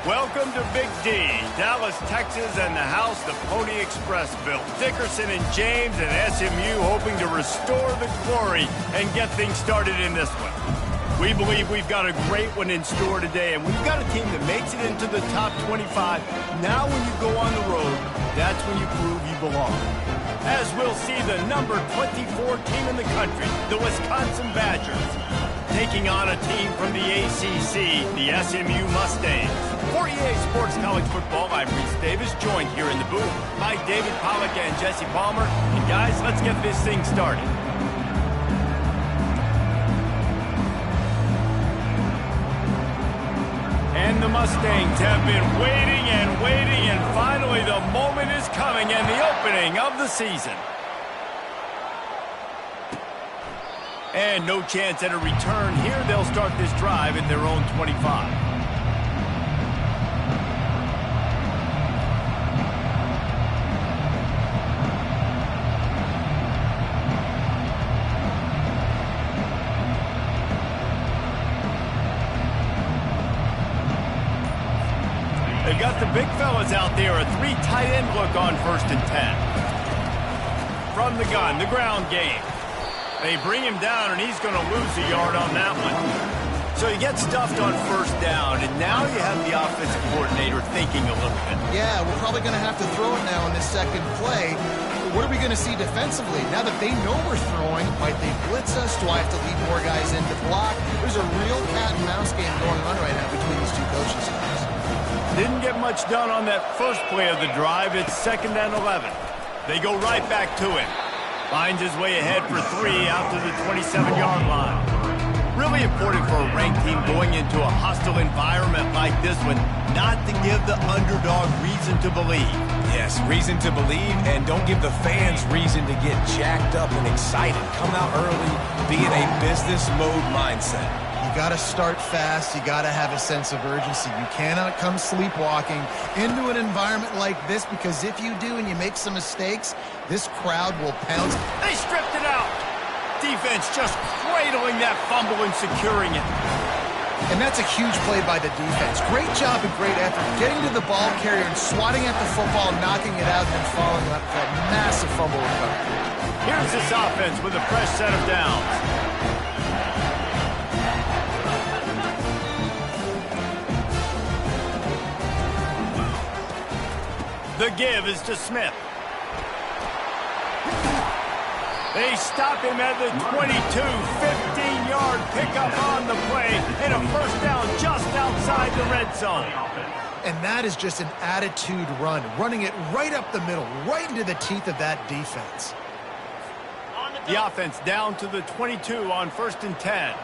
Welcome to Big D, Dallas, Texas, and the house the Pony Express built. Dickerson and James and SMU hoping to restore the glory and get things started in this one. We believe we've got a great one in store today, and we've got a team that makes it into the top 25. Now when you go on the road, that's when you prove you belong. As we'll see the number 24 team in the country, the Wisconsin Badgers, taking on a team from the ACC, the SMU Mustangs. For EA Sports College Football, I'm Reese Davis, joined here in the booth by David Pollack and Jesse Palmer. And guys, let's get this thing started. And the Mustangs have been waiting, and finally the moment is coming and the opening of the season. And no chance at a return here. They'll start this drive at their own 25. They've got the big fellas out there, a 3 tight end look on 1st and 10. From the gun, the ground game. They bring him down, and he's going to lose a yard on that one. So you get stuffed on 1st down, and now you have the offensive coordinator thinking a little bit. Yeah, we're probably going to have to throw it now in this second play. What are we going to see defensively? Now that they know we're throwing, might they blitz us? Do I have to lead more guys in to block? There's a real cat and mouse game going on right now between these two coaching staffs. Didn't get much done on that first play of the drive. It's 2nd and 11. They go right back to him. Finds his way ahead for 3 out to the 27-yard line. Really important for a ranked team going into a hostile environment like this one, not to give the underdog reason to believe. Yes, reason to believe, and don't give the fans reason to get jacked up and excited. Come out early, be in a business mode mindset. You got to start fast. You got to have a sense of urgency. You cannot come sleepwalking into an environment like this, because if you do and you make some mistakes, this crowd will pounce. They stripped it out. Defense just cradling that fumble and securing it. And that's a huge play by the defense. Great job and great effort getting to the ball carrier and swatting at the football, knocking it out, and then following up that massive fumble recovery. Here's this offense with a fresh set of downs. The give is to Smith. They stop him at the 22, 15-yard pickup on the play, and a 1st down just outside the red zone. And that is just an attitude run, running it right up the middle, right into the teeth of that defense. The offense down to the 22 on 1st and 10.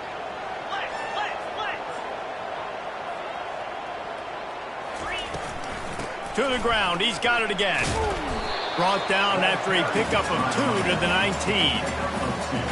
To the ground, he's got it again. Brought down after a pickup of 2 to the 19.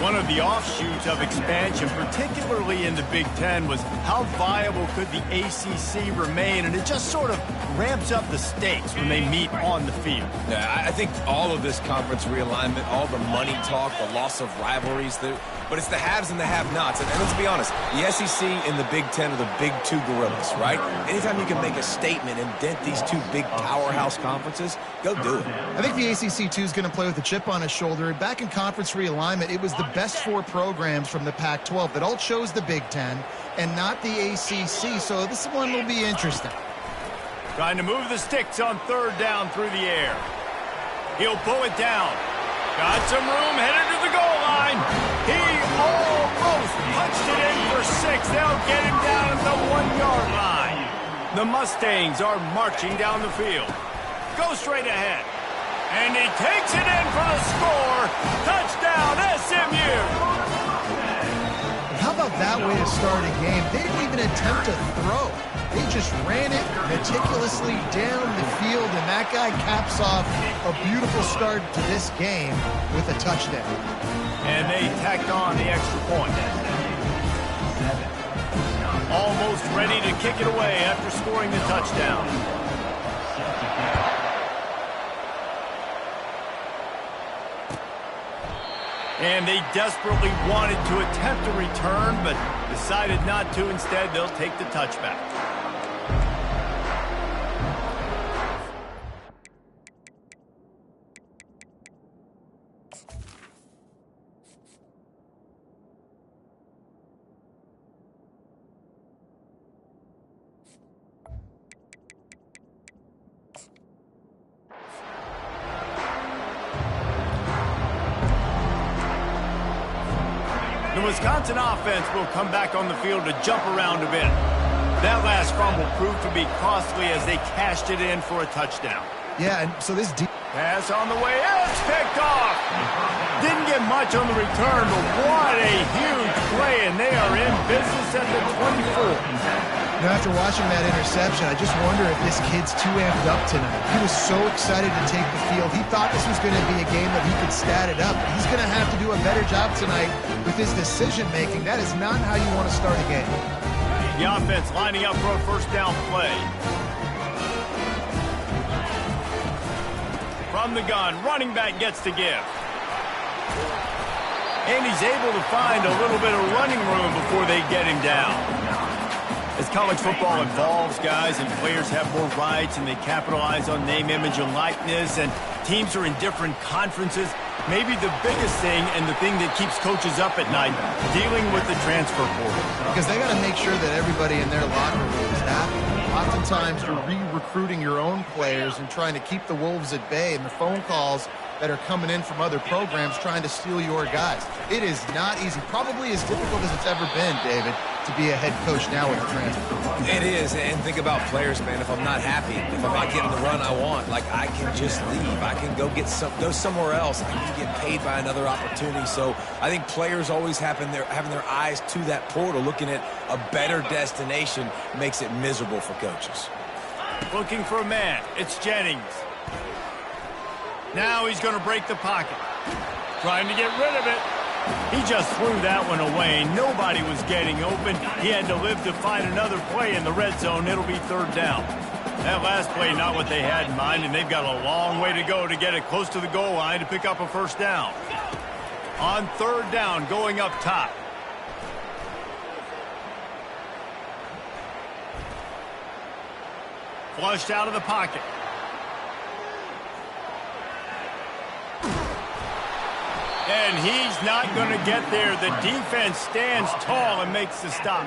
One of the offshoots of expansion, particularly in the Big Ten, was how viable could the ACC remain, and it just sort of ramps up the stakes when they meet on the field. Yeah, I think all of this conference realignment, all the money talk, the loss of rivalries, but it's the haves and the have-nots. And let's be honest, the SEC and the Big Ten are the big 2 gorillas, right? Anytime you can make a statement and dent these 2 big powerhouse conferences, go do it. I think the ACC, too, is going to play with a chip on his shoulder. Back in conference realignment, it was the best 4 programs from the Pac-12 that all chose the Big Ten and not the ACC, so this one will be interesting. Trying to move the sticks on 3rd down through the air. He'll pull it down. Got some room, headed to the goal line. He almost punched it in for 6. They'll get him down at the 1-yard line. The Mustangs are marching down the field. Go straight ahead. And he takes it in for the score. Touchdown, SMU. How about that way to start a game? They didn't even attempt to throw. They just ran it meticulously down the field, and that guy caps off a beautiful start to this game with a touchdown. And they tacked on the extra point. Almost ready to kick it away after scoring the touchdown. And they desperately wanted to attempt a return, but decided not to. Instead, they'll take the touchback. The Wisconsin offense will come back on the field to jump around a bit. That last fumble proved to be costly as they cashed it in for a touchdown. Yeah, and so this pass on the way. It's picked off. Didn't get much on the return, but what a huge play, and they are in business at the 24. Now, after watching that interception, I just wonder if this kid's too amped up tonight. He was so excited to take the field. He thought this was going to be a game that he could stat it up. He's going to have to do a better job tonight with his decision-making. That is not how you want to start a game. The offense lining up for a first down play. From the gun, running back gets to give. And he's able to find a little bit of running room before they get him down. As college football evolves, guys, and players have more rights and they capitalize on name, image, and likeness, and teams are in different conferences, maybe the biggest thing and the thing that keeps coaches up at night, dealing with the transfer portal. Because they got to make sure that everybody in their locker room is happy. Oftentimes, you're re-recruiting your own players and trying to keep the Wolves at bay, and the phone calls that are coming in from other programs trying to steal your guys. It is not easy. Probably as difficult as it's ever been, David, to be a head coach now with the transfer. It is, and think about players, man. If I'm not happy, if I'm not getting the run I want, like I can just leave. I can go somewhere else. I can get paid by another opportunity. So I think players always having their eyes to that portal, looking at a better destination, makes it miserable for coaches. Looking for a man. It's Jennings. Now he's going to break the pocket. Trying to get rid of it. He just threw that one away. Nobody was getting open. He had to live to find another play in the red zone. It'll be third down. That last play, not what they had in mind, and they've got a long way to go to get it close to the goal line to pick up a first down. On third down, going up top. Flushed out of the pocket. And he's not going to get there. The defense stands tall and makes the stop.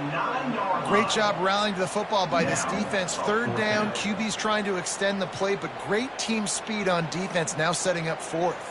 Great job rallying to the football by this defense. Third down, QB's trying to extend the play, but great team speed on defense, now setting up fourth.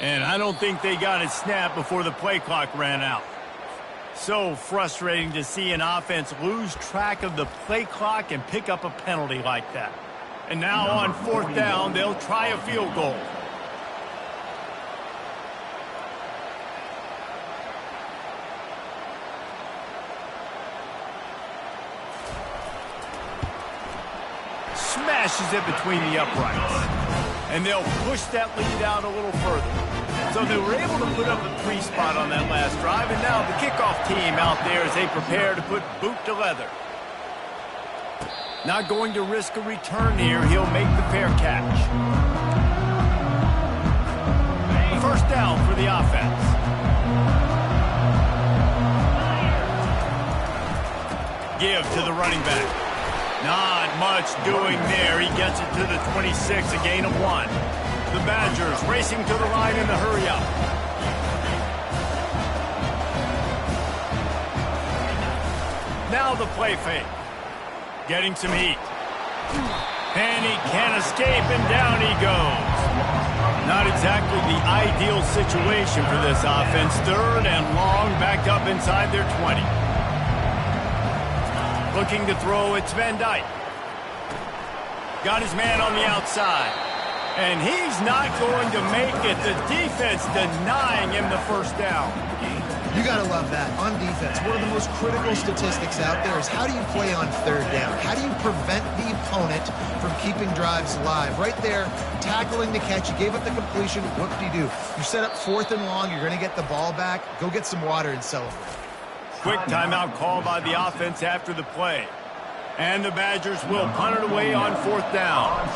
And I don't think they got it snapped before the play clock ran out. So frustrating to see an offense lose track of the play clock and pick up a penalty like that. And now on fourth down, they'll try a field goal. Smashes it between the uprights. And they'll push that lead out a little further. So they were able to put up a 3 spot on that last drive, and now the kickoff team out there as they prepare to put boot to leather. Not going to risk a return here. He'll make the fair catch. First down for the offense. Give to the running back. Not much doing there. He gets it to the 26, a gain of 1. The Badgers racing to the line in the hurry-up. Now the play fake. Getting some heat. And he can't escape, and down he goes. Not exactly the ideal situation for this offense. Third and long, backed up inside their 20. Looking to throw, it's Van Dyke. Got his man on the outside. And he's not going to make it. The defense denying him the first down. You got to love that. On defense, one of the most critical statistics out there is how do you play on third down? How do you prevent the opponent from keeping drives alive? Right there, tackling the catch. You gave up the completion. What do you do? You set up fourth and long. You're going to get the ball back. Go get some water and celebrate. Quick timeout call by the offense after the play. And the Badgers will punt it away on fourth down.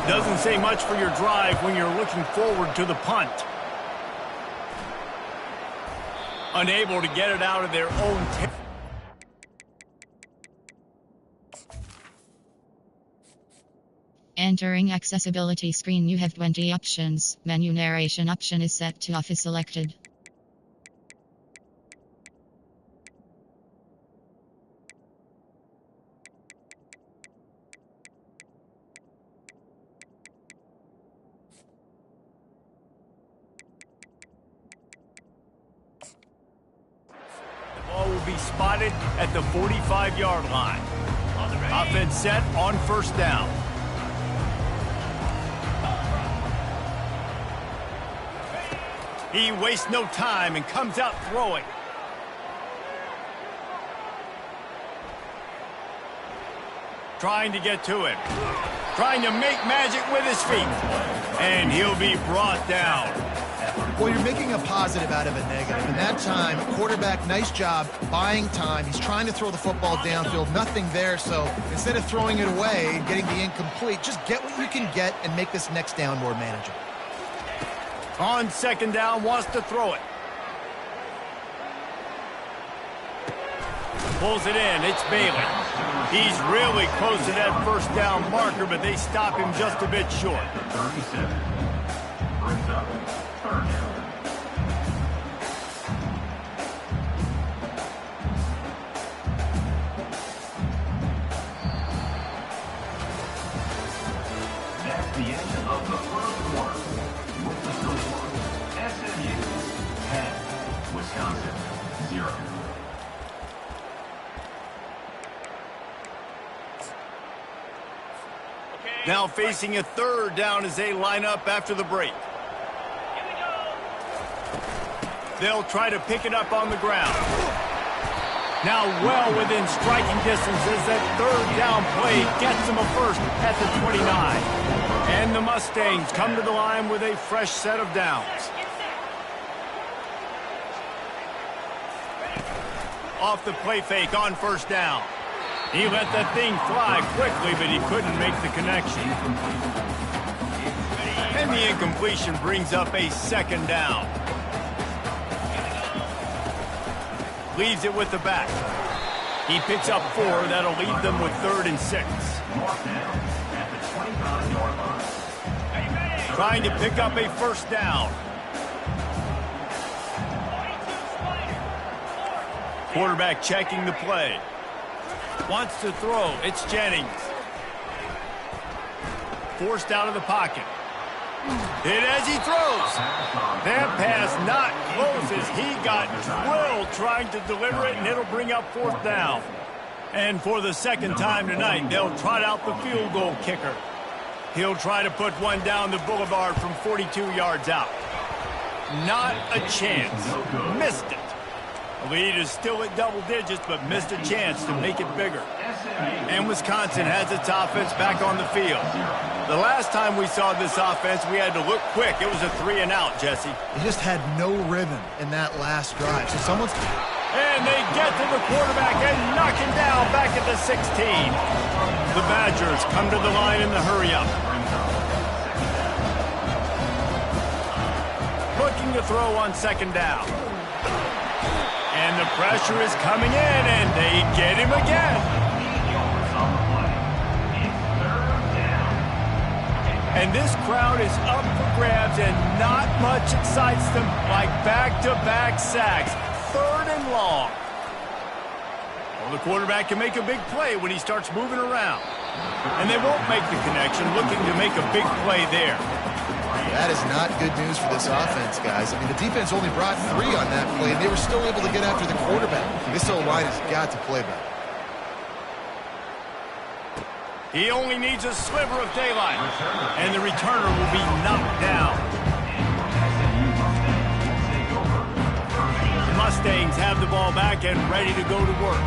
Doesn't say much for your drive when you're looking forward to the punt. Unable to get it out of their own. Entering accessibility screen, you have 20 options. Menu narration option is set to off is selected. The ball will be spotted at the 45-yard line. Offense set on first down. He wastes no time and comes out throwing. Trying to get to him. Trying to make magic with his feet. And he'll be brought down. Well, you're making a positive out of a negative. And that time, quarterback, nice job buying time. He's trying to throw the football downfield. Nothing there. So instead of throwing it away and getting the incomplete, just get what you can get and make this next down more manageable. On second down, wants to throw it. Pulls it in. It's Bailey. He's really close to that first down marker, but they stop him just a bit short. 37. Brings up third down. That's the end of the first quarter. With the score, SMU 10, Wisconsin 0. Now facing a third down as they line up after the break. They'll try to pick it up on the ground. Now well within striking distance as that third down play gets them a first at the 29. And the Mustangs come to the line with a fresh set of downs. Off the play fake on first down. He let that thing fly quickly, but he couldn't make the connection. And the incompletion brings up a second down. Leaves it with the back. He picks up 4. That'll leave them with 3rd and 6. Trying to pick up a first down. Quarterback checking the play. Wants to throw. It's Jennings. Forced out of the pocket. Hit as he throws. That pass not close as he got drilled trying to deliver it, and it'll bring up 4th down. And for the second time tonight, they'll trot out the field goal kicker. He'll try to put one down the boulevard from 42 yards out. Not a chance. Missed it. The lead is still at double digits, but missed a chance to make it bigger. And Wisconsin has its offense back on the field. The last time we saw this offense, we had to look quick. It was a 3-and-out, Jesse. He just had no rhythm in that last drive. So someone's... And they get to the quarterback and knock him down back at the 16. The Badgers come to the line in the hurry-up. Looking to throw on second down. And the pressure is coming in, and they get him again. And this crowd is up for grabs, and not much excites them like back-to-back sacks. 3rd and long. Well, the quarterback can make a big play when he starts moving around. And they won't make the connection, looking to make a big play there. That is not good news for this offense, guys. I mean, the defense only brought 3 on that play, and they were still able to get after the quarterback. This O-line has got to play better. He only needs a sliver of daylight, and the returner will be knocked down. The Mustangs have the ball back and ready to go to work.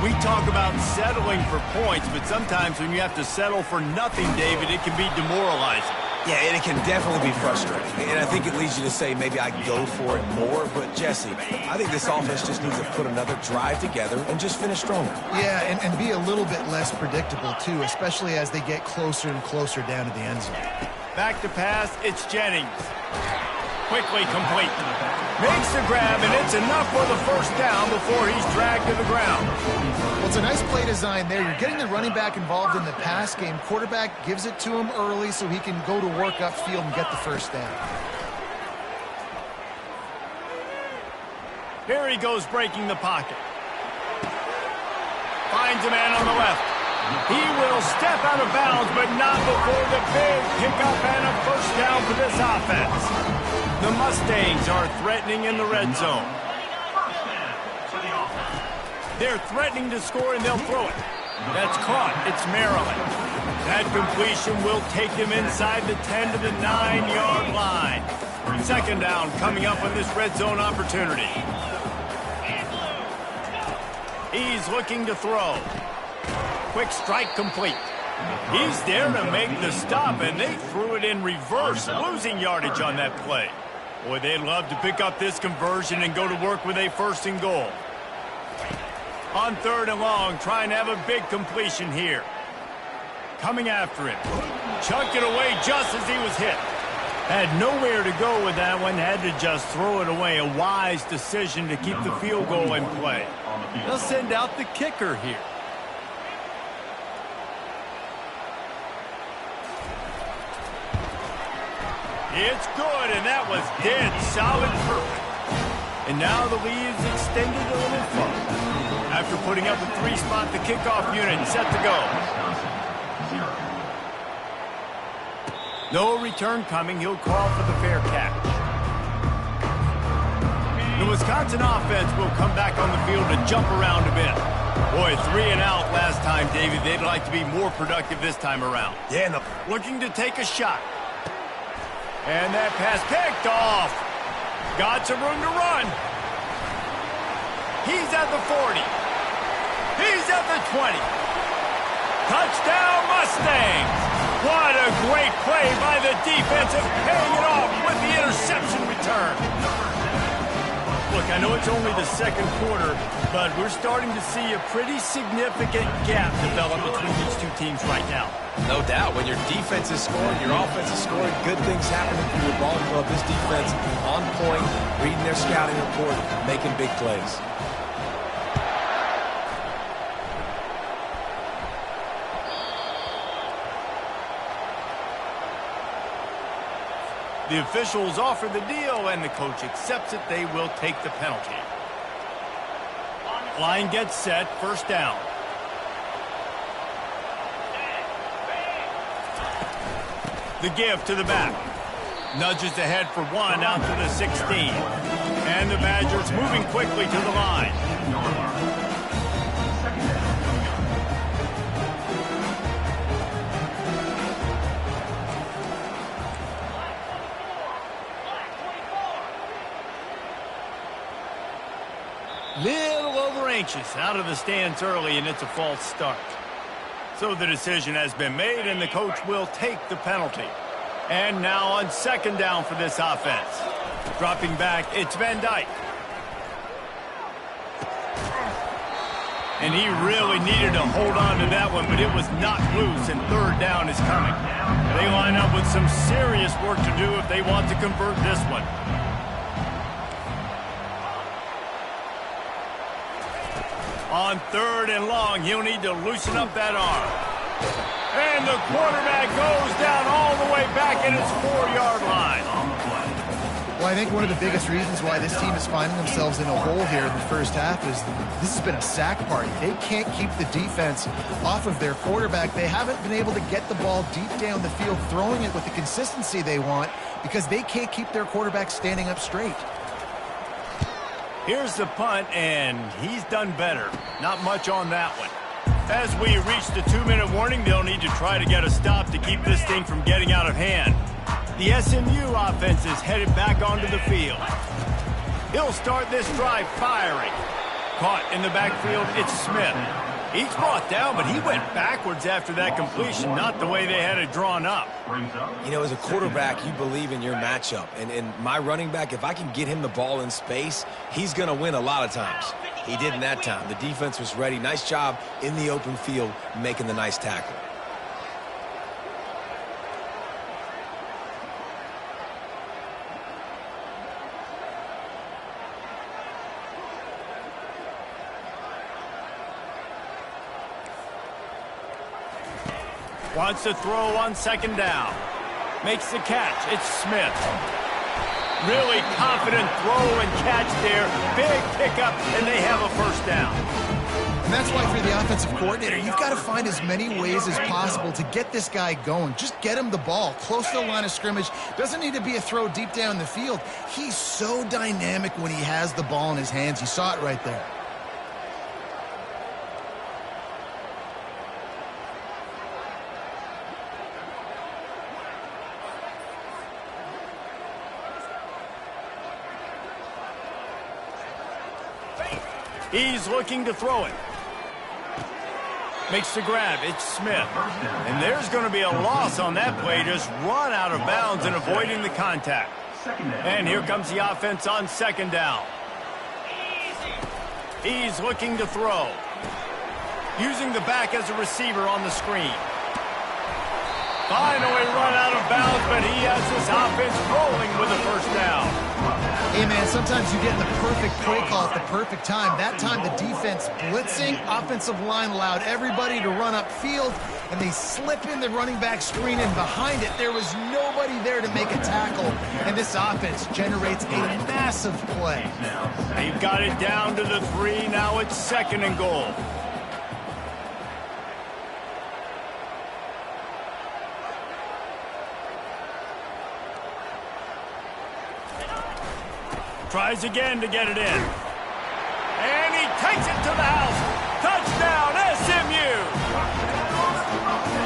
We talk about settling for points, but sometimes when you have to settle for nothing, David, it can be demoralizing. Yeah, and it can definitely be frustrating. And I think it leads you to say maybe I go for it more. But, Jesse, I think this offense just needs to put another drive together and just finish stronger. Yeah, and be a little bit less predictable, too, especially as they get closer and closer down to the end zone. Back to pass, it's Jennings. Quickly complete. Makes the grab, and it's enough for the first down before he's dragged to the ground. Well, it's a nice play design there. You're getting the running back involved in the pass game. Quarterback gives it to him early so he can go to work upfield and get the first down. Here he goes breaking the pocket. Finds a man on the left. He will step out of bounds, but not before the big pickup and a first down for this offense. The Mustangs are threatening in the red zone. They're threatening to score, and they'll throw it. That's caught. It's Maryland. That completion will take him inside the 10 to the 9-yard line. Second down coming up on this red zone opportunity. He's looking to throw. Quick strike complete. He's there to make the stop, and they threw it in reverse, losing yardage on that play. Boy, they'd love to pick up this conversion and go to work with a first and goal. On third and long, trying to have a big completion here. Coming after him. Chucked it away just as he was hit. Had nowhere to go with that one. Had to just throw it away. A wise decision to keep the field goal in play. They'll send out the kicker here. It's good, and that was dead solid perfect. And now the lead is extended a little further. After putting up a 3-spot, the kickoff unit set to go. No return coming. He'll call for the fair catch. The Wisconsin offense will come back on the field to jump around a bit. Boy, 3 and out last time, David. They'd like to be more productive this time around. Yeah, no. Looking to take a shot. And that pass picked off. Got some room to run. He's at the 40. He's at the 20. Touchdown, Mustangs. What a great play by the defense, paying it off with the interception return. Look, I know it's only the second quarter, but we're starting to see a pretty significant gap develop between these two teams right now. No doubt. When your defense is scoring, your offense is scoring, good things happening through the ball club. This defense on point, reading their scouting report, making big plays. The officials offer the deal, and the coach accepts it. They will take the penalty. Line gets set, first down. The give to the back. Nudges ahead for one out to the 16. And the Badgers moving quickly to the line. Little over anxious, out of the stands early, and it's a false start. So the decision has been made, and the coach will take the penalty. And now on second down for this offense. Dropping back, it's Van Dyke. And he really needed to hold on to that one, but it was knocked loose, and third down is coming. They line up with some serious work to do if they want to convert this one. On third and long, he'll need to loosen up that arm. And the quarterback goes down all the way back at his 4-yard line. Well, I think one of the biggest reasons why this team is finding themselves in a hole here in the first half is this has been a sack party. They can't keep the defense off of their quarterback. They haven't been able to get the ball deep down the field, throwing it with the consistency they want because they can't keep their quarterback standing up straight. Here's the punt, and he's done better. Not much on that one. As we reach the 2-minute warning, they'll need to try to get a stop to keep this thing from getting out of hand. The SMU offense is headed back onto the field. He'll start this drive firing. Caught in the backfield, it's Smith. He's brought down, but he went backwards after that completion, not the way they had it drawn up. You know, as a quarterback, you believe in your matchup. And my running back, if I can get him the ball in space, he's going to win a lot of times. He didn't that time. The defense was ready. Nice job in the open field making the nice tackle. Wants to throw on second down. Makes the catch. It's Smith. Really confident throw and catch there. Big pickup, and they have a first down. And that's why for the offensive coordinator, you've got to find as many ways as possible to get this guy going. Just get him the ball close to the line of scrimmage. Doesn't need to be a throw deep down the field. He's so dynamic when he has the ball in his hands. You saw it right there. He's looking to throw it. Makes the grab. It's Smith. And there's going to be a loss on that play. Just run out of bounds and avoiding the contact. And here comes the offense on second down. He's looking to throw. Using the back as a receiver on the screen. Finally run out of bounds, but he has this offense rolling with a first down. Hey, man, sometimes you get the perfect play call at the perfect time. That time the defense blitzing, offensive line allowed everybody to run upfield, and they slip in the running back screen, and behind it there was nobody there to make a tackle, and this offense generates a massive play. They've got it down to the 3. Now it's second and goal. Tries again to get it in. And he takes it to the house. Touchdown, SMU!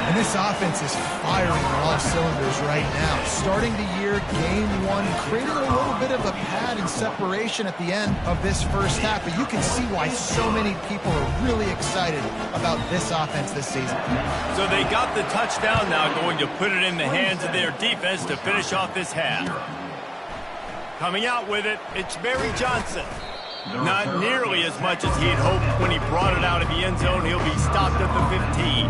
And this offense is firing on all cylinders right now. Starting the year, game 1, creating a little bit of a pad and separation at the end of this first half. But you can see why so many people are really excited about this offense this season. So they got the touchdown, now going to put it in the hands of their defense to finish off this half. Coming out with it, it's Barry Johnson. Not nearly as much as he had hoped when he brought it out of the end zone. He'll be stopped at the 15.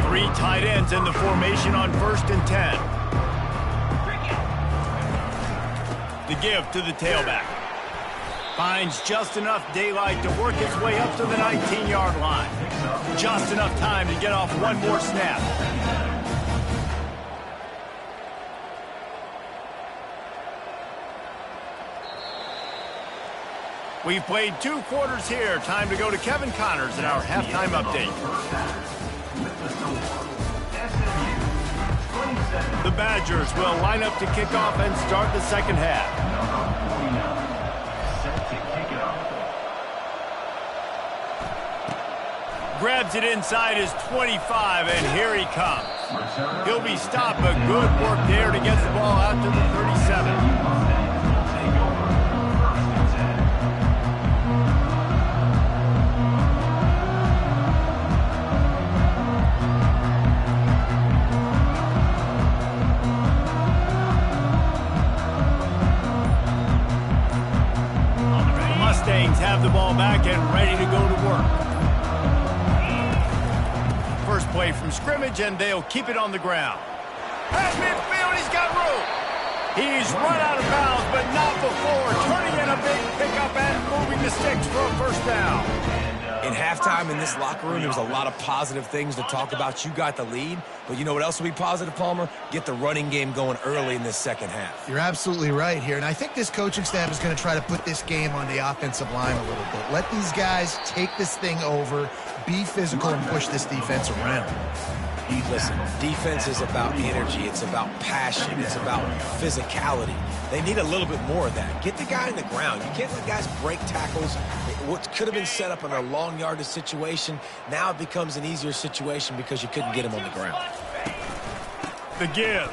3 tight ends in the formation on 1st and 10. The give to the tailback. Finds just enough daylight to work his way up to the 19-yard line. Just enough time to get off one more snap. We've played 2 quarters here. Time to go to Kevin Connors in our halftime update. The Badgers will line up to kick off and start the second half. Grabs it inside his 25, and here he comes. He'll be stopped, but good work there to get the ball out to the 37. Have the ball back and ready to go to work. First play from scrimmage, and they'll keep it on the ground. At midfield, he's got room. He's run out of bounds, but not before turning in a big pickup and moving the sticks for a first down. In halftime in this locker room, there was a lot of positive things to talk about. You got the lead, but you know what else will be positive, Palmer? Get the running game going early in this second half. You're absolutely right here, and I think this coaching staff is going to try to put this game on the offensive line a little bit. Let these guys take this thing over, be physical, and push this defense around. Listen, defense is about energy. It's about passion. It's about physicality. They need a little bit more of that. Get the guy in the ground. You can't let guys break tackles. What could have been set up in a long yardage situation, now it becomes an easier situation because you couldn't get him on the ground. The give.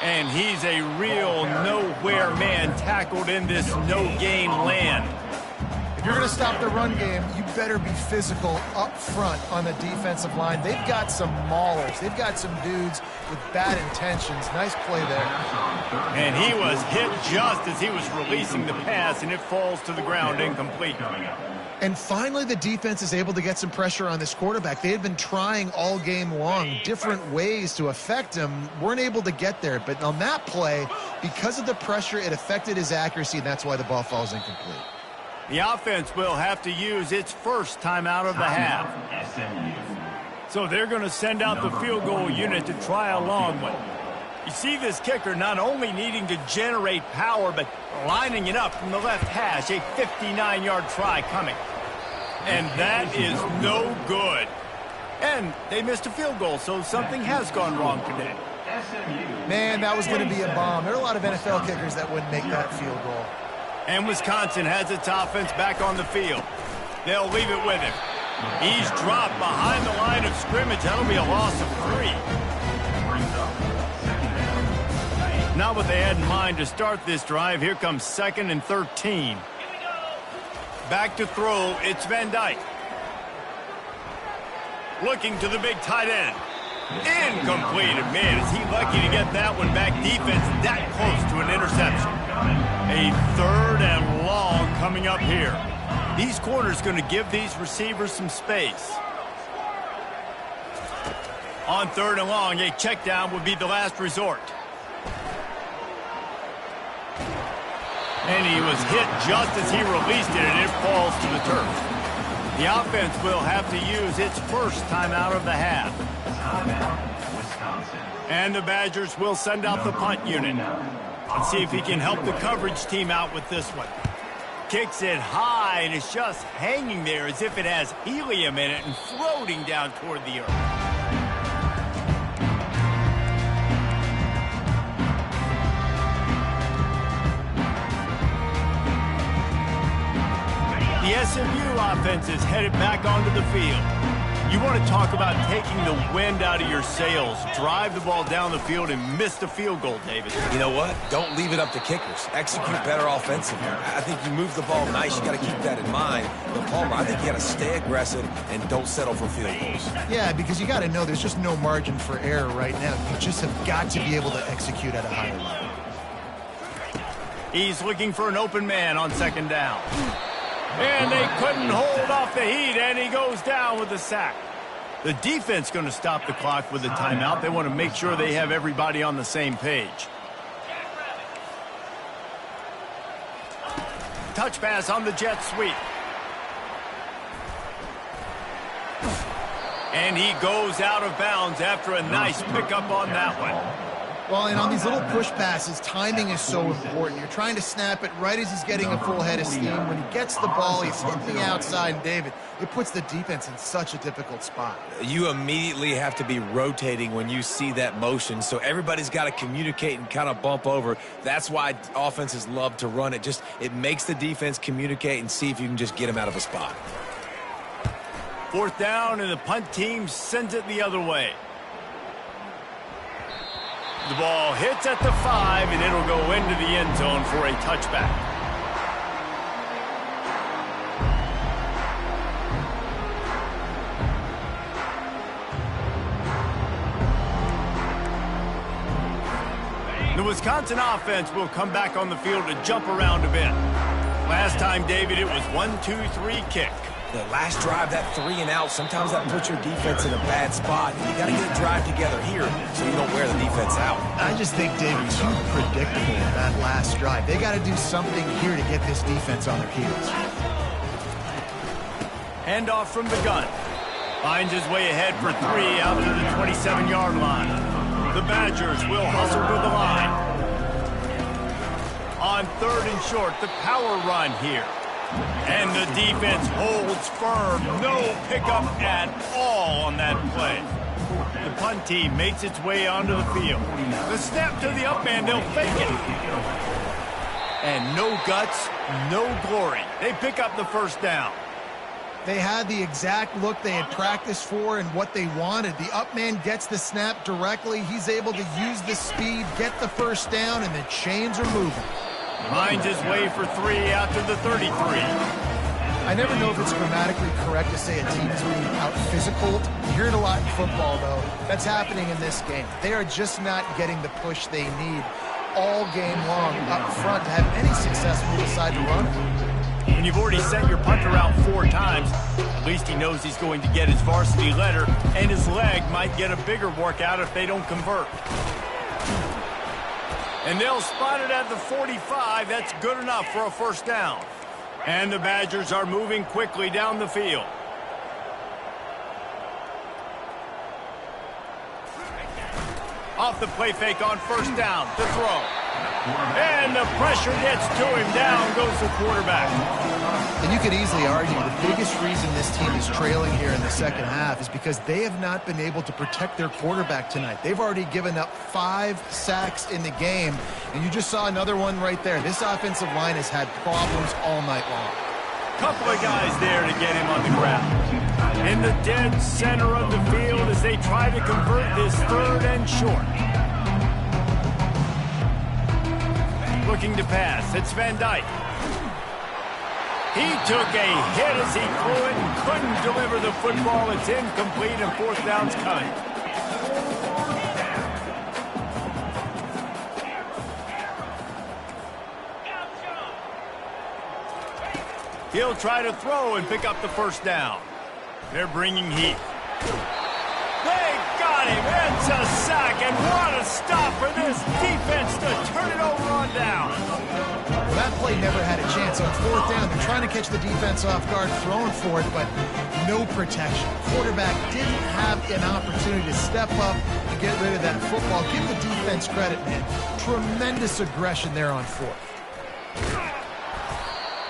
And he's a real nowhere man tackled in this no-gain land. If you're going to stop the run game, you better be physical up front on the defensive line. They've got some maulers. They've got some dudes with bad intentions. Nice play there. And he was hit just as he was releasing the pass, and it falls to the ground incomplete. And finally, the defense is able to get some pressure on this quarterback. They had been trying all game long different ways to affect him. Weren't able to get there. But on that play, because of the pressure, it affected his accuracy, and that's why the ball falls incomplete. The offense will have to use its first timeout of the half. So they're going to send out the field goal unit to try a long one. You see this kicker not only needing to generate power, but lining it up from the left hash. A 59-yard try coming. And that is no good. And they missed a field goal, so something has gone wrong today. Man, that was going to be a bomb. There are a lot of NFL kickers that wouldn't make that field goal. And Wisconsin has its offense back on the field. They'll leave it with him. He's dropped behind the line of scrimmage. That'll be a loss of 3. Not what they had in mind to start this drive. Here comes 2nd and 13. Back to throw, it's Van Dyke. Looking to the big tight end. Incomplete. And man, is he lucky to get that one back. Defense that close to an interception. A 3rd and long coming up here. These corners going to give these receivers some space. On 3rd and long, a check down would be the last resort. And he was hit just as he released it, and it falls to the turf. The offense will have to use its first timeout of the half. And the Badgers will send out the punt unit. Let's see if he can help the coverage team out with this one. Kicks it high, and it's just hanging there as if it has helium in it and floating down toward the earth. The SMU offense is headed back onto the field. You want to talk about taking the wind out of your sails. Drive the ball down the field and miss the field goal, David. You know what? Don't leave it up to kickers. Execute better offensively. I think you move the ball nice. You got to keep that in mind. But Palmer, I think you got to stay aggressive and don't settle for field goals. Yeah, because you got to know there's just no margin for error right now. You just have got to be able to execute at a higher level. He's looking for an open man on 2nd down. And they couldn't hold off the heat, and he goes down with a sack. The defense going to stop the clock with a timeout. They want to make sure they have everybody on the same page. Touch pass on the jet sweep. And he goes out of bounds after a nice pickup on that one. Well, and on these little push passes, timing is so important. You're trying to snap it right as he's getting a full head of steam. When he gets the ball, he's hitting the outside, and David, it puts the defense in such a difficult spot. You immediately have to be rotating when you see that motion, so everybody's got to communicate and kind of bump over. That's why offenses love to run it. It makes the defense communicate and see if you can just get them out of a spot. 4th down, and the punt team sends it the other way. The ball hits at the 5, and it'll go into the end zone for a touchback. The Wisconsin offense will come back on the field to jump around a bit. Last time, David, it was 1-2-3 kick. The last drive, that 3 and out, sometimes that puts your defense in a bad spot. You got to get a drive together here so you don't wear the defense out. I just think, David, too predictable that last drive. They got to do something here to get this defense on their heels. Handoff from the gun. Finds his way ahead for 3 out to the 27-yard line. The Badgers will hustle to the line. On 3rd and short, the power run here. And the defense holds firm. No pickup at all on that play. The punt team makes its way onto the field. The snap to the up man, they'll fake it. And no guts, no glory. They pick up the 1st down. They had the exact look they had practiced for and what they wanted. The up man gets the snap directly. He's able to use the speed, get the 1st down, and the chains are moving. Finds his way for 3 out to the 33. I never know if it's grammatically correct to say a team is being out-physicaled. You hear it a lot in football, though. That's happening in this game. They are just not getting the push they need all game long up front to have any success when they decide to run it. When you've already sent your punter out 4 times, at least he knows he's going to get his varsity letter, and his leg might get a bigger workout if they don't convert. And they'll spot it at the 45. That's good enough for a 1st down. And the Badgers are moving quickly down the field. Off the play fake on first down to throw. And the pressure gets to him. Down goes the quarterback. And you could easily argue the biggest reason this team is trailing here in the second half is because they have not been able to protect their quarterback tonight. They've already given up 5 sacks in the game, and you just saw another one right there. This offensive line has had problems all night long. Couple of guys there to get him on the ground. In the dead center of the field as they try to convert this 3rd and short. Looking to pass. It's Van Dyke. He took a hit as he threw it and couldn't deliver the football. It's incomplete and 4th down's coming. He'll try to throw and pick up the 1st down. They're bringing heat. They got him. It's a sack, and what a stop for this defense to turn it over on down. Well, that play never had a chance. On 4th down, they're trying to catch the defense off guard, throwing for it, but no protection. Quarterback didn't have an opportunity to step up and get rid of that football. Give the defense credit, man. Tremendous aggression there on 4th.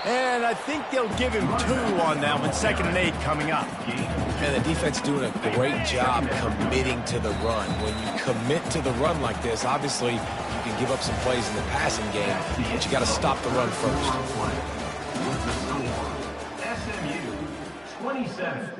And I think they'll give him 2 on that one. 2nd and 8 coming up. And the defense doing a great job committing to the run. When you commit to the run like this, obviously you can give up some plays in the passing game, but you got to stop the run first. With the score, SMU 27.